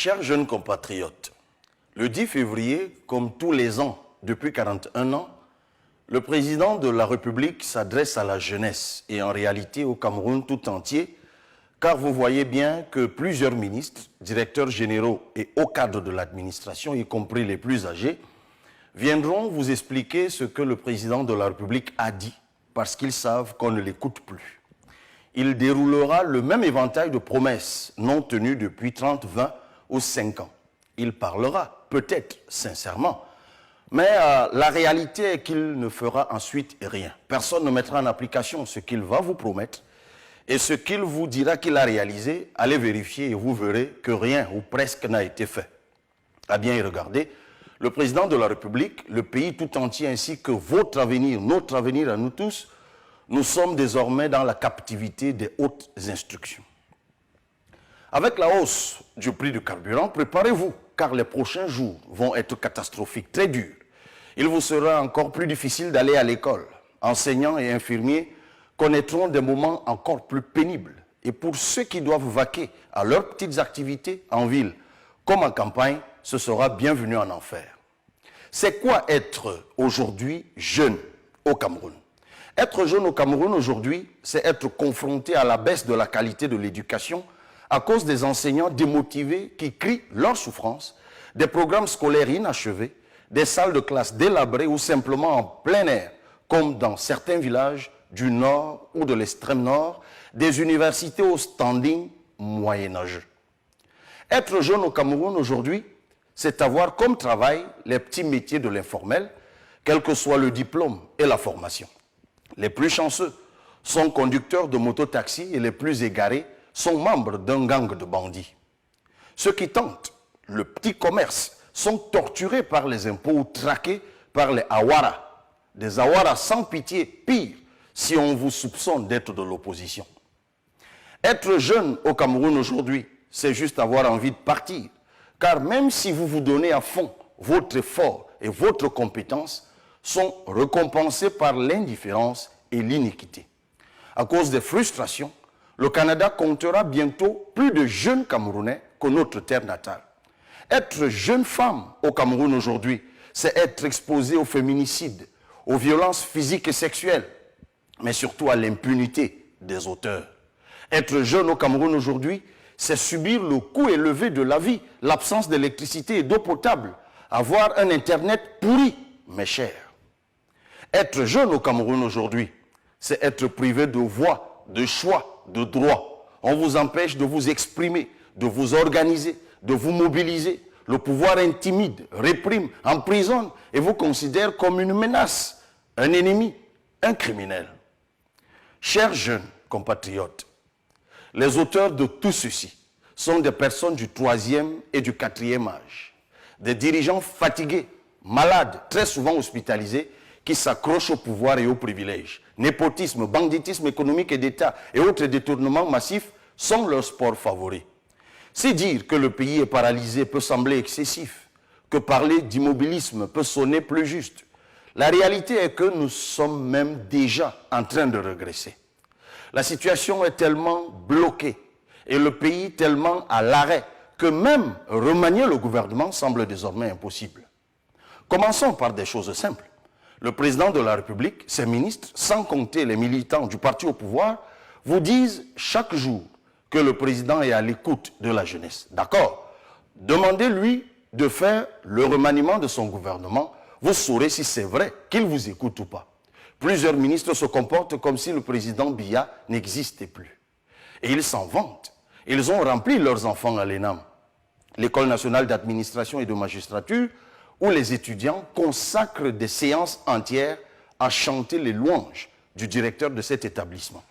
Chers jeunes compatriotes, le 10 février, comme tous les ans depuis 41 ans, le président de la République s'adresse à la jeunesse et en réalité au Cameroun tout entier, car vous voyez bien que plusieurs ministres, directeurs généraux et hauts cadres de l'administration, y compris les plus âgés, viendront vous expliquer ce que le président de la République a dit, parce qu'ils savent qu'on ne l'écoute plus. Il déroulera le même éventail de promesses non tenues depuis 30, 20 ou 5 ans. Il parlera, peut-être sincèrement, mais la réalité est qu'il ne fera ensuite rien. Personne ne mettra en application ce qu'il va vous promettre et ce qu'il vous dira qu'il a réalisé, allez vérifier et vous verrez que rien ou presque n'a été fait. À bien y regarder, le président de la République, le pays tout entier ainsi que votre avenir, notre avenir à nous tous, nous sommes désormais dans la captivité des hautes instructions. Avec la hausse du prix du carburant, préparez-vous, car les prochains jours vont être catastrophiques, très durs. Il vous sera encore plus difficile d'aller à l'école. Enseignants et infirmiers connaîtront des moments encore plus pénibles. Et pour ceux qui doivent vaquer à leurs petites activités en ville comme en campagne, ce sera bienvenu en enfer. C'est quoi être aujourd'hui jeune au Cameroun? Être jeune au Cameroun aujourd'hui, c'est être confronté à la baisse de la qualité de l'éducation à cause des enseignants démotivés qui crient leur souffrance, des programmes scolaires inachevés, des salles de classe délabrées ou simplement en plein air, comme dans certains villages du nord ou de l'extrême nord, des universités au standing moyenâgeux. Être jeune au Cameroun aujourd'hui, c'est avoir comme travail les petits métiers de l'informel, quel que soit le diplôme et la formation. Les plus chanceux sont conducteurs de mototaxi et les plus égarés sont membres d'un gang de bandits. Ceux qui tentent le petit commerce sont torturés par les impôts ou traqués par les Awara. Des Awara sans pitié, pire, si on vous soupçonne d'être de l'opposition. Être jeune au Cameroun aujourd'hui, c'est juste avoir envie de partir. Car même si vous vous donnez à fond, votre effort et votre compétence sont récompensés par l'indifférence et l'iniquité. À cause des frustrations, le Canada comptera bientôt plus de jeunes Camerounais que notre terre natale. Être jeune femme au Cameroun aujourd'hui, c'est être exposé au féminicide, aux violences physiques et sexuelles, mais surtout à l'impunité des auteurs. Être jeune au Cameroun aujourd'hui, c'est subir le coût élevé de la vie, l'absence d'électricité et d'eau potable, avoir un Internet pourri, mais cher. Être jeune au Cameroun aujourd'hui, c'est être privé de voix, de choix, de droits. On vous empêche de vous exprimer, de vous organiser, de vous mobiliser. Le pouvoir intimide, réprime, emprisonne et vous considère comme une menace, un ennemi, un criminel. Chers jeunes compatriotes, les auteurs de tout ceci sont des personnes du 3e et du 4e âge, des dirigeants fatigués, malades, très souvent hospitalisés, qui s'accrochent au pouvoir et aux privilèges. Népotisme, banditisme économique et d'État et autres détournements massifs sont leurs sports favoris. Si dire que le pays est paralysé peut sembler excessif, que parler d'immobilisme peut sonner plus juste, la réalité est que nous sommes même déjà en train de régresser. La situation est tellement bloquée et le pays tellement à l'arrêt que même remanier le gouvernement semble désormais impossible. Commençons par des choses simples. Le président de la République, ses ministres, sans compter les militants du parti au pouvoir, vous disent chaque jour que le président est à l'écoute de la jeunesse. D'accord? Demandez-lui de faire le remaniement de son gouvernement. Vous saurez si c'est vrai qu'il vous écoute ou pas. Plusieurs ministres se comportent comme si le président Biya n'existait plus. Et ils s'en vantent. Ils ont rempli leurs enfants à l'ENAM, l'École nationale d'administration et de magistrature, où les étudiants consacrent des séances entières à chanter les louanges du directeur de cet établissement.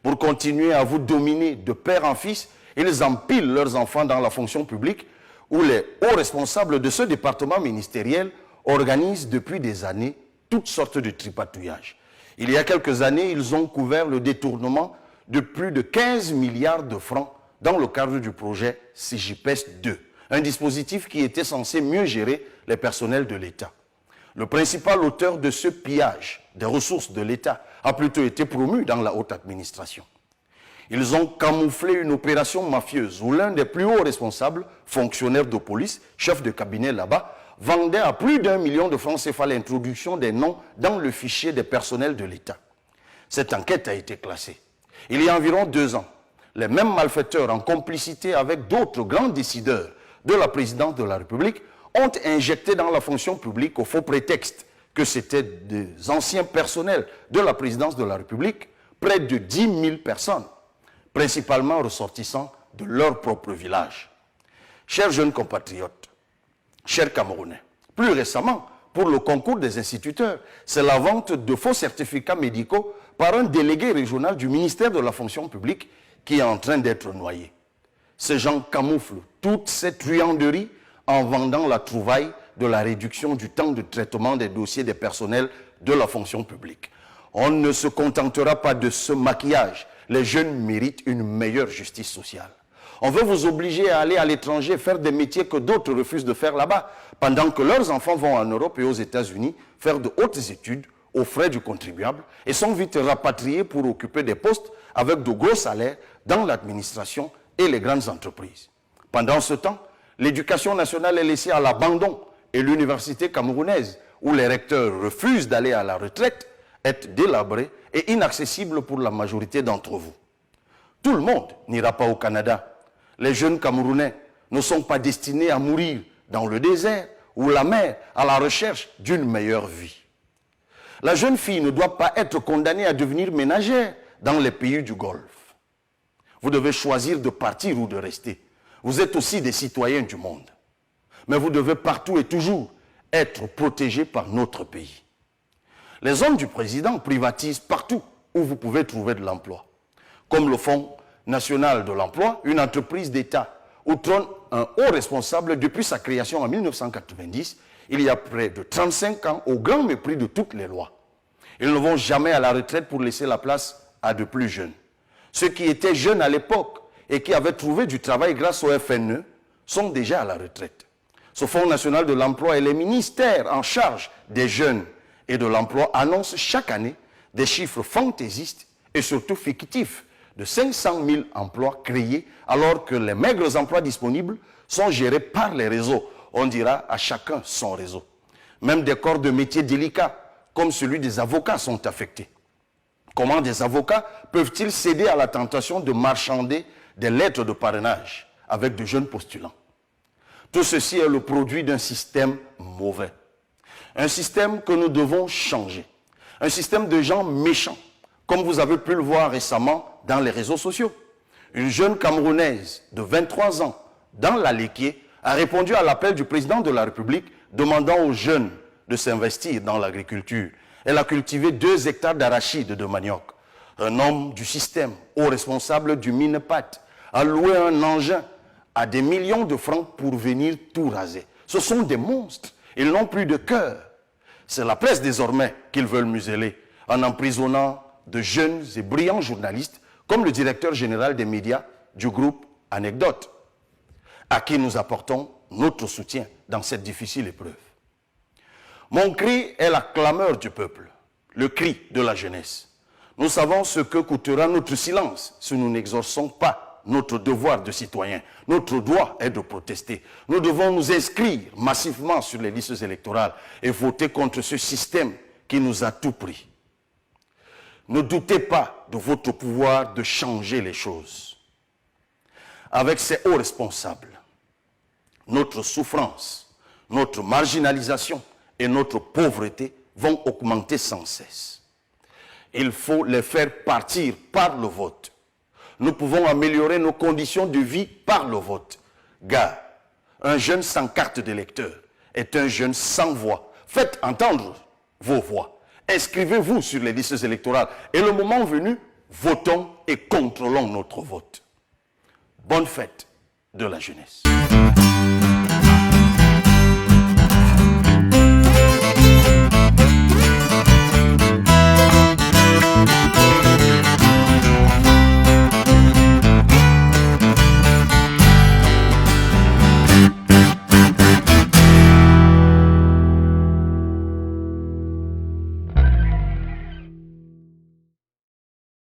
Pour continuer à vous dominer de père en fils, ils empilent leurs enfants dans la fonction publique, où les hauts responsables de ce département ministériel organisent depuis des années toutes sortes de tripatouillages. Il y a quelques années, ils ont couvert le détournement de plus de 15 milliards de francs dans le cadre du projet CJPES 2, un dispositif qui était censé mieux gérer les personnels de l'État. Le principal auteur de ce pillage des ressources de l'État a plutôt été promu dans la haute administration. Ils ont camouflé une opération mafieuse où l'un des plus hauts responsables, fonctionnaire de police, chef de cabinet là-bas, vendait à plus d'1 million de francs CFA l'introduction des noms dans le fichier des personnels de l'État. Cette enquête a été classée. Il y a environ 2 ans, les mêmes malfaiteurs, en complicité avec d'autres grands décideurs de la présidence de la République, ont injecté dans la fonction publique au faux prétexte que c'était des anciens personnels de la présidence de la République, près de 10 000 personnes, principalement ressortissants de leur propre village. Chers jeunes compatriotes, chers Camerounais, plus récemment, pour le concours des instituteurs, c'est la vente de faux certificats médicaux par un délégué régional du ministère de la fonction publique qui est en train d'être noyé. Ces gens camouflent toute cette truanderie en vendant la trouvaille de la réduction du temps de traitement des dossiers des personnels de la fonction publique. On ne se contentera pas de ce maquillage. Les jeunes méritent une meilleure justice sociale. On veut vous obliger à aller à l'étranger faire des métiers que d'autres refusent de faire là-bas, pendant que leurs enfants vont en Europe et aux États-Unis faire de hautes études aux frais du contribuable et sont vite rapatriés pour occuper des postes avec de gros salaires dans l'administration et les grandes entreprises. Pendant ce temps, l'éducation nationale est laissée à l'abandon et l'université camerounaise, où les recteurs refusent d'aller à la retraite, est délabrée et inaccessible pour la majorité d'entre vous. Tout le monde n'ira pas au Canada. Les jeunes Camerounais ne sont pas destinés à mourir dans le désert ou la mer à la recherche d'une meilleure vie. La jeune fille ne doit pas être condamnée à devenir ménagère dans les pays du Golfe. Vous devez choisir de partir ou de rester. Vous êtes aussi des citoyens du monde. Mais vous devez partout et toujours être protégés par notre pays. Les hommes du président privatisent partout où vous pouvez trouver de l'emploi. Comme le Fonds national de l'emploi, une entreprise d'État où trône un haut responsable depuis sa création en 1990, il y a près de 35 ans, au grand mépris de toutes les lois. Ils ne vont jamais à la retraite pour laisser la place à de plus jeunes. Ceux qui étaient jeunes à l'époque et qui avaient trouvé du travail grâce au FNE sont déjà à la retraite. Ce Fonds national de l'emploi et les ministères en charge des jeunes et de l'emploi annoncent chaque année des chiffres fantaisistes et surtout fictifs de 500 000 emplois créés alors que les maigres emplois disponibles sont gérés par les réseaux. On dira à chacun son réseau. Même des corps de métiers délicats comme celui des avocats sont affectés. Comment des avocats peuvent-ils céder à la tentation de marchander des lettres de parrainage avec de jeunes postulants? Tout ceci est le produit d'un système mauvais. Un système que nous devons changer. Un système de gens méchants, comme vous avez pu le voir récemment dans les réseaux sociaux. Une jeune Camerounaise de 23 ans, dans l'Aléquier, a répondu à l'appel du président de la République demandant aux jeunes de s'investir dans l'agriculture. Elle a cultivé 2 hectares d'arachides de manioc. Un homme du système, haut responsable du Minepat, a loué un engin à des millions de francs pour venir tout raser. Ce sont des monstres. Ils n'ont plus de cœur. C'est la presse désormais qu'ils veulent museler en emprisonnant de jeunes et brillants journalistes comme le directeur général des médias du groupe Anecdote, à qui nous apportons notre soutien dans cette difficile épreuve. Mon cri est la clameur du peuple, le cri de la jeunesse. Nous savons ce que coûtera notre silence si nous n'exerçons pas notre devoir de citoyen. Notre droit est de protester. Nous devons nous inscrire massivement sur les listes électorales et voter contre ce système qui nous a tout pris. Ne doutez pas de votre pouvoir de changer les choses. Avec ces hauts responsables, notre souffrance, notre marginalisation et notre pauvreté vont augmenter sans cesse. Il faut les faire partir par le vote. Nous pouvons améliorer nos conditions de vie par le vote. Car un jeune sans carte d'électeur est un jeune sans voix. Faites entendre vos voix. Inscrivez-vous sur les listes électorales. Et le moment venu, votons et contrôlons notre vote. Bonne fête de la jeunesse.